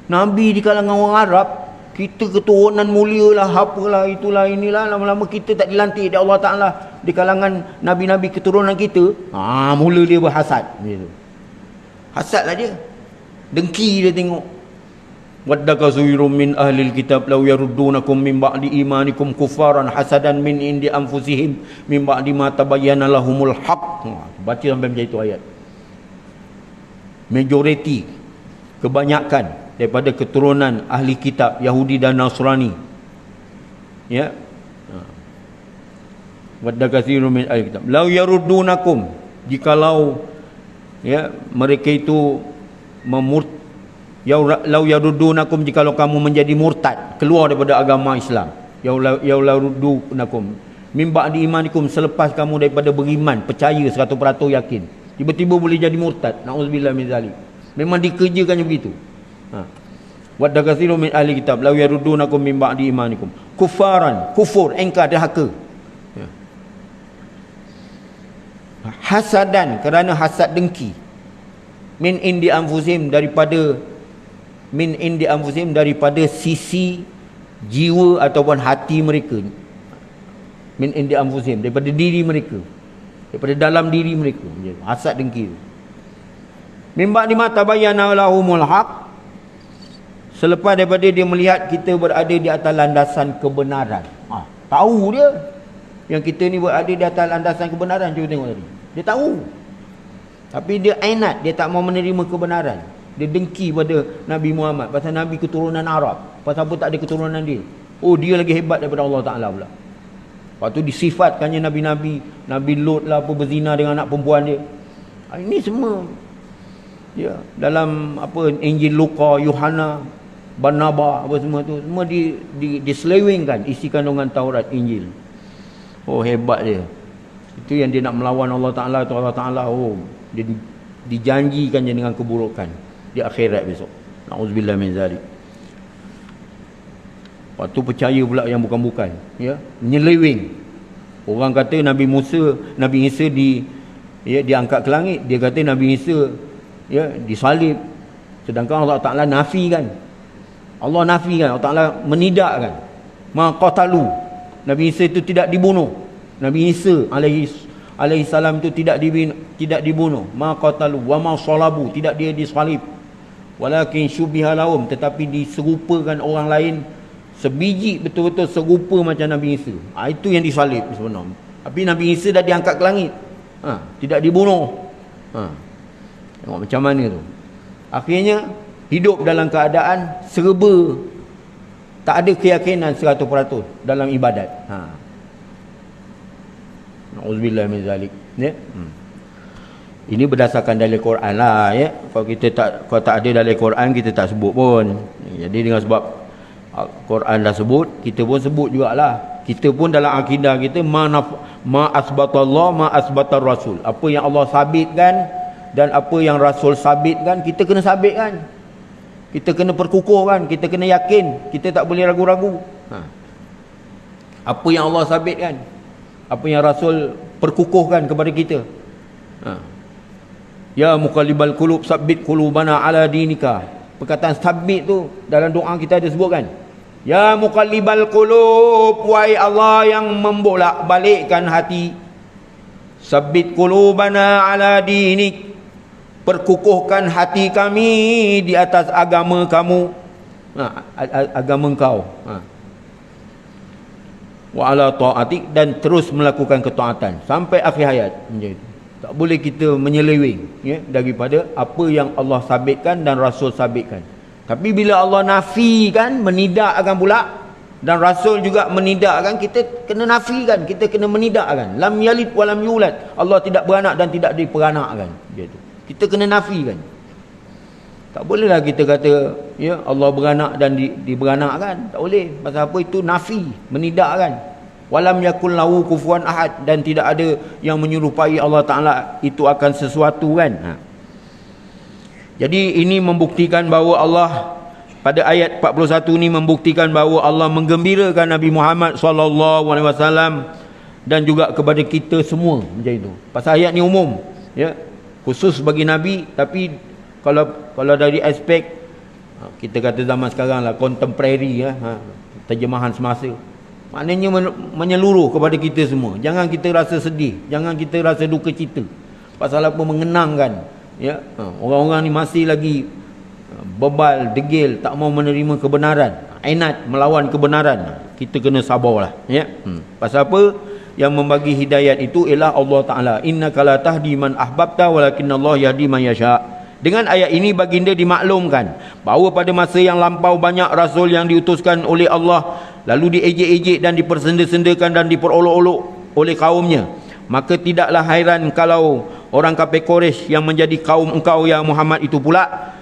Nabi di kalangan orang Arab, kita keturunan mulia lah, apalah, itulah, inilah. Lama-lama kita tak dilantik oleh Allah Ta'ala di kalangan nabi-nabi keturunan kita. Mula dia berhasad. Hasad lah dia. Dengki dia tengok. Wadda kasuirum min ahlil kitab law yaruddunakum min ba'di imanikum kufaran hasadan min indi anfusihim min ba'di ma tabayyana lahumul haq. Baca sampai macam itu ayat. Majoriti, kebanyakan daripada keturunan ahli kitab Yahudi dan Nasrani, ya, wadda kasirum min ahli kitab law yaruddunakum, jikalau ya mereka itu law yaruddunakum, jikalau kamu menjadi murtad, keluar daripada agama Islam, yaruddunakum min ba'di imanikum, selepas kamu daripada beriman, percaya 100% yakin, tiba-tiba boleh jadi murtad, na'udzubillah min zalik. Memang dikerjakannya begitu. Wadda katsirun min ahli kitab law yaruddunakum min ba'di imanikum kufaran, kufur, engkar, derhaka, hasadan, kerana hasad, dengki, min indi anfusihim, daripada sisi jiwa ataupun hati mereka, min indi anfusihim, daripada diri mereka, daripada dalam diri mereka, hasad, dengki. Min ba'di ma tabayyana lahumul haq, selepas daripada dia melihat kita berada di atas landasan kebenaran. Tahu dia yang kita ni berada di atas landasan kebenaran. Cuba tengok tadi, dia tahu, tapi dia ainat, dia tak mau menerima kebenaran. Dia dengki pada Nabi Muhammad, pasal Nabi keturunan Arab. Pasal apa tak ada keturunan dia? Dia lagi hebat daripada Allah Ta'ala pula. Lepas tu disifatkannya Nabi-Nabi, Nabi Lot lah, apa, berzina dengan anak perempuan dia. Ini semua ya, dalam apa, Injil Luka, Yohana, Barnaba, apa semua tu, semua diselewengkan isi kandungan Taurat, Injil. Hebat dia. Itu yang dia nak melawan Allah Ta'ala, tu Allah Ta'ala dia dijanjikannya dengan keburukan di akhirat besok. Na'udzubillah min zalik. Lepas tu percaya pula yang bukan-bukan, ya, menyeleweng. Orang kata Nabi Isa diangkat ke langit, dia kata Nabi Isa ya disalib, sedangkan Allah Ta'ala nafikan. Allah nafikan, Allah Ta'ala menidakkan. Ma qatalu, Nabi Isa itu tidak dibunuh. Nabi Isa alaihi salam itu tidak dibunuh. Ma qatalu wa ma salabu, tidak dia disalib. Walakin syubiha lahum, tetapi diserupakan orang lain sebiji, betul-betul serupa macam Nabi Isa. Itu yang disalib sebenarnya. Tapi Nabi Isa dah diangkat ke langit, tidak dibunuh. Tengok macam mana tu. Akhirnya hidup dalam keadaan serba, tak ada keyakinan 100% dalam ibadat. Na'udzubillah min zalik, ya. Ini berdasarkan dalil Quran lah, ya. Kalau tak ada dalil Quran, kita tak sebut pun. Jadi dengan sebab Quran dah sebut, kita pun sebut jugalah. Kita pun dalam akidah kita ma asbatallah ma asbatar rasul. Apa yang Allah sabitkan dan apa yang Rasul sabitkan, kita kena sabitkan. Kita kena perkukuhkan, kita kena yakin, kita tak boleh ragu-ragu. Apa yang Allah sabitkan, apa yang Rasul perkukuhkan kepada kita. Ya muqallibal qulub sabbit qulubana ala dinika. Perkataan sabit tu dalam doa kita ada sebutkan. Ya muqallibal qulub, wahai Allah yang membolak-balikkan hati, sabbit qulubana ala dinik, perkukuhkan hati kami di atas agama kamu, agama engkau, wa ala ta'atik, dan terus melakukan ketaatan sampai akhir hayat. Tak boleh kita menyeleweng daripada apa yang Allah sabitkan dan Rasul sabitkan. Tapi bila Allah nafikan, menidakkan pula, dan Rasul juga menidakkan, kita kena nafikan, kita kena menidakkan. Lam yalid wa lam yulad, Allah tidak beranak dan tidak diperanakkan. Kita kena nafikan. Tak bolehlah kita kata Allah beranak dan diberanakkan. Tak boleh. Pasal apa? Itu nafi, menidakkan. Walam yakul lahu kufuwan ahad, dan tidak ada yang menyerupai Allah Ta'ala itu akan sesuatu kan. Jadi ini membuktikan bahawa Allah, pada ayat 41 ini membuktikan bahawa Allah menggembirakan Nabi Muhammad SAW dan juga kepada kita semua macam itu. Pasal ayat ni umum, khusus bagi Nabi. Tapi kalau dari aspek kita kata zaman sekarang lah, contemporary, terjemahan semasa, maknanya menyeluruh kepada kita semua. Jangan kita rasa sedih, jangan kita rasa duka cita. Pasal apa? Mengenangkan orang-orang ni masih lagi bebal, degil, tak mau menerima kebenaran, inat melawan kebenaran. Kita kena sabarlah. Pasal apa? Yang membagi hidayat itu ialah Allah Ta'ala. Innaka la tahdi man ahbabta walakinnallaha yahdi man yasha. Dengan ayat ini baginda dimaklumkan bahawa pada masa yang lampau banyak rasul yang diutuskan oleh Allah lalu diejek-ejek dan dipersenda-sendakan dan diperolok-olok oleh kaumnya. Maka tidaklah hairan kalau orang kafir Quraisy yang menjadi kaum engkau ya Muhammad itu pula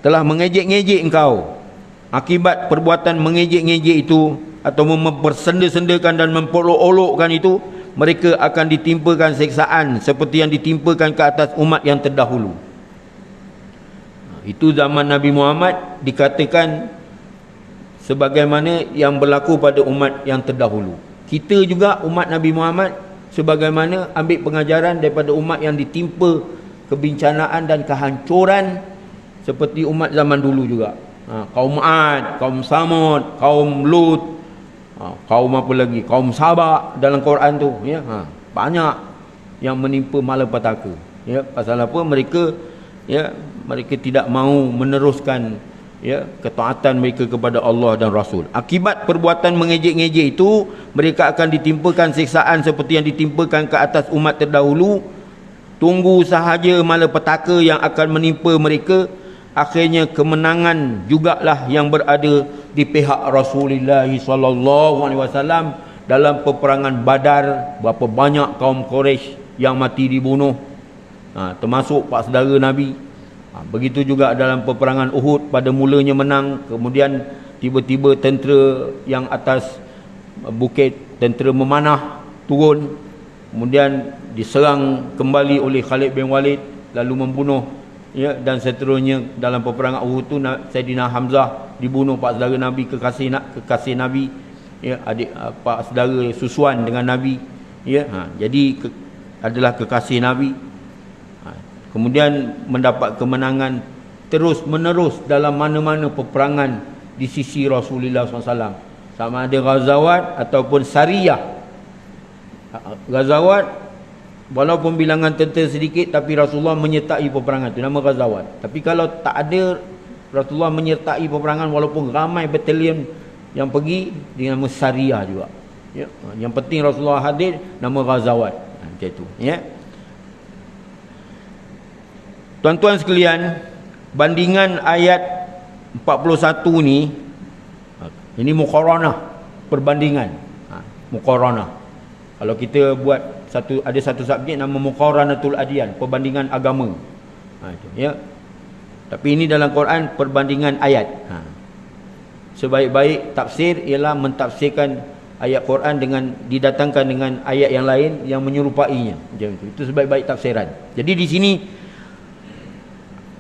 telah mengejek-ngejek engkau. Akibat perbuatan mengejek-ngejek itu atau mempersenda-sendakan dan memperolok-olokkan itu, mereka akan ditimpakan seksaan seperti yang ditimpakan ke atas umat yang terdahulu. Itu zaman Nabi Muhammad dikatakan sebagaimana yang berlaku pada umat yang terdahulu. Kita juga umat Nabi Muhammad sebagaimana ambil pengajaran daripada umat yang ditimpa kebencanaan dan kehancuran seperti umat zaman dulu juga. Kaum Ad, kaum Samud, kaum Lut, kaum apa lagi, kaum Sabak dalam Quran tu, banyak yang menimpa malapetaka. Pasal apa? Mereka tidak mahu meneruskan ketaatan mereka kepada Allah dan Rasul. Akibat perbuatan mengejek-ngejek itu, mereka akan ditimpakan siksaan seperti yang ditimpakan ke atas umat terdahulu. Tunggu sahaja malapetaka yang akan menimpa mereka. Akhirnya kemenangan jugalah yang berada di pihak Rasulullah SAW dalam peperangan Badar. Berapa banyak kaum Quraisy yang mati dibunuh, termasuk pak saudara Nabi. Begitu juga dalam peperangan Uhud, pada mulanya menang, kemudian tiba-tiba tentera yang atas bukit, tentera memanah, turun, kemudian diserang kembali oleh Khalid bin Walid, lalu membunuh, dan seterusnya. Dalam peperangan Uhud tu Saidina Hamzah dibunuh, pak saudara Nabi, kekasih Nabi, adik pak saudara susuan dengan Nabi, jadi adalah kekasih Nabi. Kemudian mendapat kemenangan terus menerus dalam mana-mana peperangan di sisi Rasulullah SAW, sama ada Ghazawat ataupun Sariyah. Ghazawat walaupun bilangan tentera sedikit, tapi Rasulullah menyertai peperangan itu, nama Ghazawat. Tapi kalau tak ada Rasulullah menyertai peperangan, walaupun ramai batalion yang pergi, dengan nama Sariyah juga. Yang penting Rasulullah hadir, nama Ghazawat. Macam itu. Tuan-tuan sekalian, bandingan ayat 41 ni, ini muqaranah, perbandingan. Muqaranah. Kalau kita buat ada satu subjek nama muqaranatul adyan, perbandingan agama. Tapi ini dalam Quran perbandingan ayat. Sebaik-baik tafsir ialah mentafsirkan ayat Quran dengan didatangkan dengan ayat yang lain yang menyerupainya. Macam itu. Itu sebaik-baik tafsiran. Jadi di sini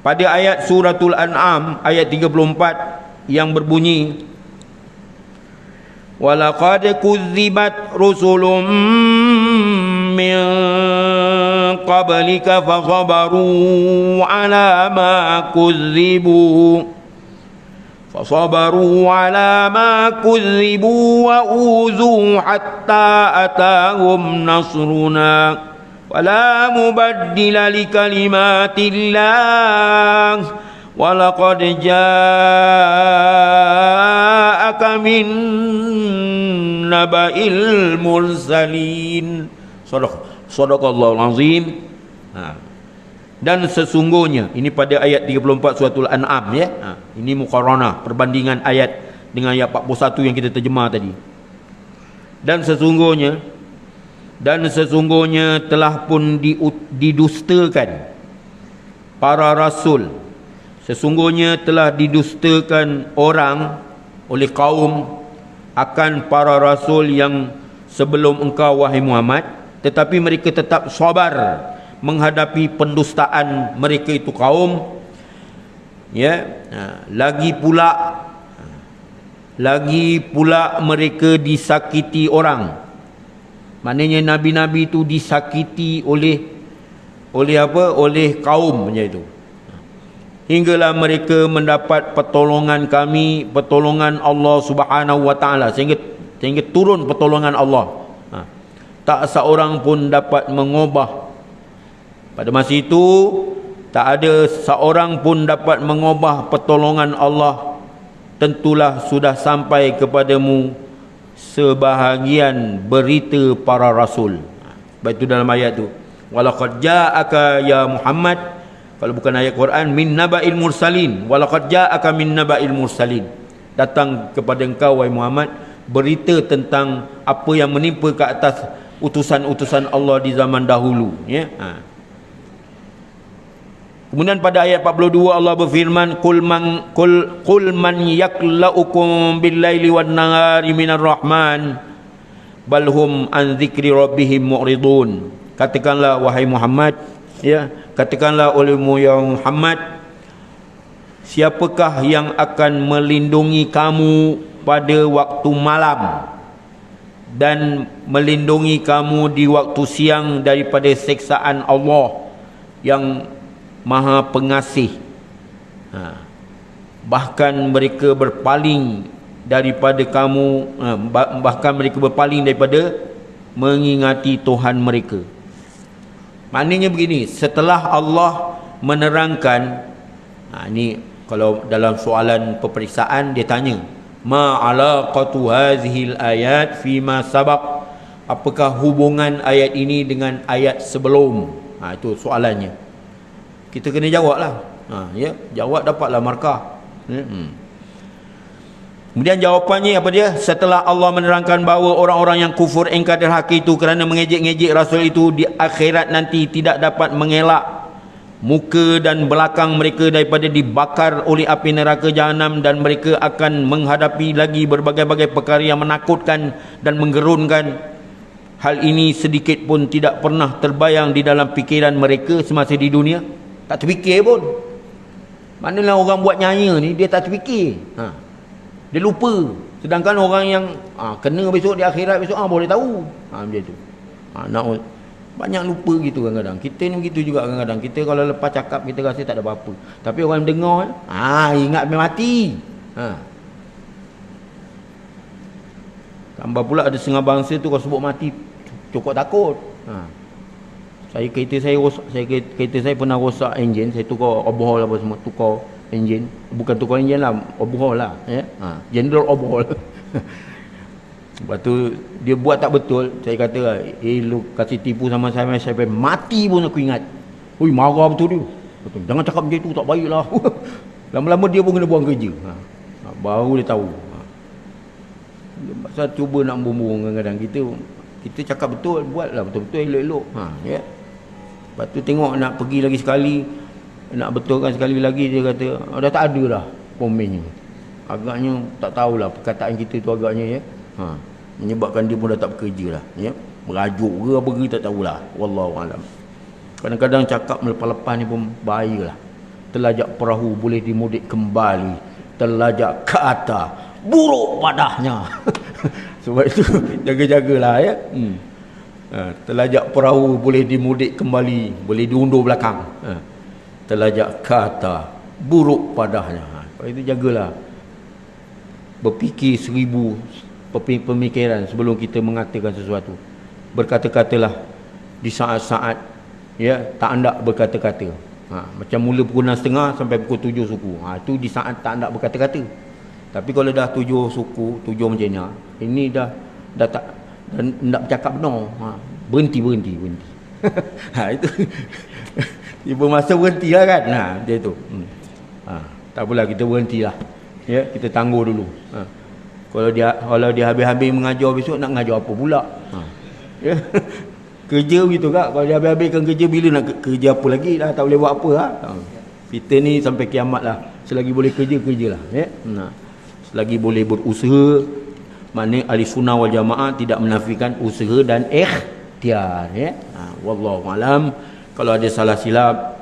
pada ayat suratul An'am ayat 34 yang berbunyi, walaqad kuzzibat rusulun min qablika fasabaru ala ma kuzzibu wa uzu hatta atahum nasruna wala mubaddila likalimatillah wa laqad ja'aka min naba'il mursalin. Sadaqallahul azim. Dan sesungguhnya, ini pada ayat 34 suratul An'am ya. Ini muqaranah, perbandingan ayat dengan ayat 41 yang kita terjemah tadi. Dan sesungguhnya telah pun didustakan para rasul. Sesungguhnya telah didustakan orang oleh kaum akan para rasul yang sebelum engkau wahai Muhammad, tetapi mereka tetap sabar menghadapi pendustaan mereka itu kaum ya. Lagi pula mereka disakiti orang. Maknanya nabi-nabi itu disakiti oleh kaum macam itu. Hinggalah mereka mendapat pertolongan kami, pertolongan Allah Subhanahu wa taala, sehingga turun pertolongan Allah. Tak seorang pun dapat mengubah. Pada masa itu tak ada seorang pun dapat mengubah pertolongan Allah. Tentulah sudah sampai kepadamu sebahagian berita para rasul. Baik itu dalam ayat tu. Walaqad ja'aka ya Muhammad, kalau bukan ayat Quran, min naba'il mursalin. Walaqad ja'aka min naba'il mursalin. Datang kepada engkau wahai Muhammad berita tentang apa yang menimpa ke atas utusan-utusan Allah di zaman dahulu ya. Kemudian pada ayat 42 Allah berfirman, qul man yaklaukum bil-laili wan-nahari minar rahman bal hum an dzikri rabbihim mu'ridun. Katakanlah wahai Muhammad ya, katakanlah olehmu ya Muhammad, siapakah yang akan melindungi kamu pada waktu malam dan melindungi kamu di waktu siang daripada siksaan Allah yang Maha Pengasih. Bahkan mereka berpaling daripada kamu, bahkan mereka berpaling daripada mengingati Tuhan mereka. Maknanya begini, setelah Allah menerangkan, ini kalau dalam soalan peperiksaan dia tanya, ma alaqatu hazihil ayat fima sabaq, apakah hubungan ayat ini dengan ayat sebelum? Itu soalannya. Kita kena jawablah. Ya, jawab dapatlah markah. Kemudian jawapannya apa dia? Setelah Allah menerangkan bahawa orang-orang yang kufur ingkar hak itu kerana mengejek-ngejek rasul itu di akhirat nanti tidak dapat mengelak muka dan belakang mereka daripada dibakar oleh api neraka jahanam, dan mereka akan menghadapi lagi berbagai-bagai perkara yang menakutkan dan menggerunkan. Hal ini sedikit pun tidak pernah terbayang di dalam fikiran mereka semasa di dunia. Tak terfikir pun. Manalah orang buat nyaya ni, dia tak terfikir. Dia lupa. Sedangkan orang yang kena besok di akhirat besok boleh tahu. Macam tu. Banyak lupa gitu kadang-kadang. Kita ni begitu juga kadang-kadang. Kita kalau lepas cakap kita rasa tak ada apa-apa. Tapi orang dengar ingat sampai mati. Tambah pula ada setengah bangsa tu kalau sebut mati cukup takut. Kereta saya pernah rosak enjin. Saya tukar overhaul apa semua, tukar enjin. Bukan tukar enjin lah, overhaul lah ya. General overhaul. Lepas tu dia buat tak betul, saya kata lu kasih tipu sama saya sampai mati pun aku ingat. Oi, marah betul dia. Betul. Jangan cakap macam tu, tak baiklah. Lama-lama dia pun kena buang kerja. Baru dia tahu. Pasal cuba nak bumbung kadang-kadang kita cakap betul, buatlah betul-betul elok-elok. Ya. Lepas tu tengok nak pergi lagi sekali, nak betulkan sekali lagi, dia kata dah tak ada dah komennya. Agaknya tak tahulah perkataan kita tu agaknya ya. Menyebabkan dia pun dah tak bekerja lah ya. Merajuk ke apa ke tak tahulah. Wallahu alam. Kadang-kadang cakap melepas-lepas ni pun bahayalah. Telajak perahu boleh dimudik kembali, telajak ke atas buruk padahnya. Sebab itu jaga-jagalah ya. Telajak perahu boleh dimudik kembali, boleh diundur belakang. Telajak ke atas buruk padahnya. Sebab itu jagalah. Berfikir 1000 pemikiran sebelum kita mengatakan sesuatu. Berkata-katalah di saat-saat ya tak hendak berkata-kata. Macam mula pukul 6.30 sampai pukul 7 suku. Itu di saat tak hendak berkata-kata. Tapi kalau dah 7 suku, 7 macam ni, ini dah tak hendak bercakap benar. Berhenti. Itu tiba masa berhentilah kan. Dia tu. Tak apalah, kita berhentilah. Ya, kita tangguh dulu. Kalau dia habis-habis mengajar besok, nak mengajar apa pula? Ya. Kerja begitu kak. Kalau dia habis-habiskan kerja, bila nak kerja apa lagi? Dah tak boleh buat apa lah. Kita ni sampai kiamat lah. Selagi boleh kerjalah. Ya. Selagi boleh berusaha, maknanya ahli sunnah wal jamaah tidak menafikan usaha dan ikhtiar. Ya. Wallahu alam. Kalau ada salah silap,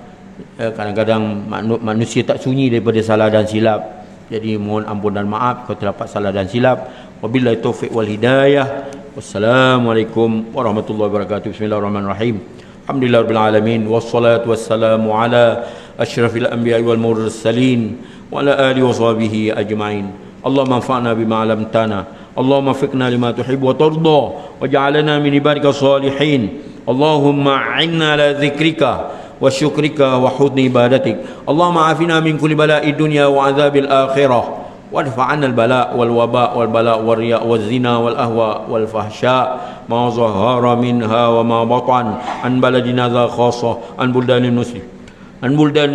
kadang-kadang manusia tak sunyi daripada salah dan silap. Jadi mohon ampun dan maaf kalau terdapat salah dan silap. Wabillahi taufiq wal hidayah. Wassalamualaikum warahmatullahi wabarakatuh. Bismillahirrahmanirrahim. Alhamdulillahirabbil alamin wassalatu wassalamu ala asyrafil anbiya'i wal mursalin wa ala alihi washabihi ajmain. Allahumma anfa'na bima 'allamtana. Allahumma fiqna lima tuhibbu wa tarda waj'alna min ibadika salihin. Allahumma a'inna ala dzikrika wa syukrika wa husni ibadatik. Allahumma afina min kulli bala'i dunya wa azabil akhirah. وادفع عنا البلاء والوباء والبلاء والرياء والزنا والأهواء والفحشاء ما ظهر منها وما بطن عن بلدنا ذا خاصة عن بلدان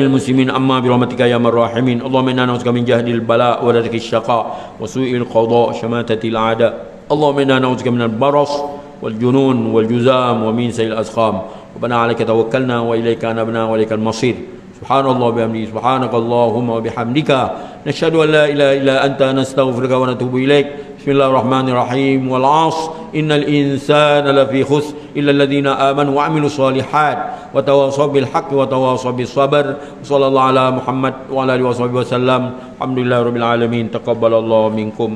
المسلمين أما برحمتك يا أرحم الراحمين. اللهم إنا نعوذ من جهد البلاء ودرك الشقاء وسوء القضاء شماتة الأعداء. اللهم إنا نعوذ من البرص والجنون والجذام ومن سيء الأسقام. ربنا عليك توكلنا وإليك أنبنا وإليك المصير. سبحان الله وبحمده سبحانك اللهم وبحمدك نشهد أن لا إله إلا أنت نستغفرك ونتوب إليك. بسم الله الرحمن الرحيم والعصر إن الإنسان لفي خسر إلا الذين آمنوا وعملوا الصالحات وتواصوا بالحق وتواصوا بالصبر. صلى الله على محمد وعلى آله وصحبه وسلم. الحمد لله رب العالمين. تقبل الله منكم.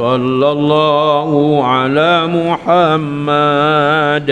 صلى الله على محمد.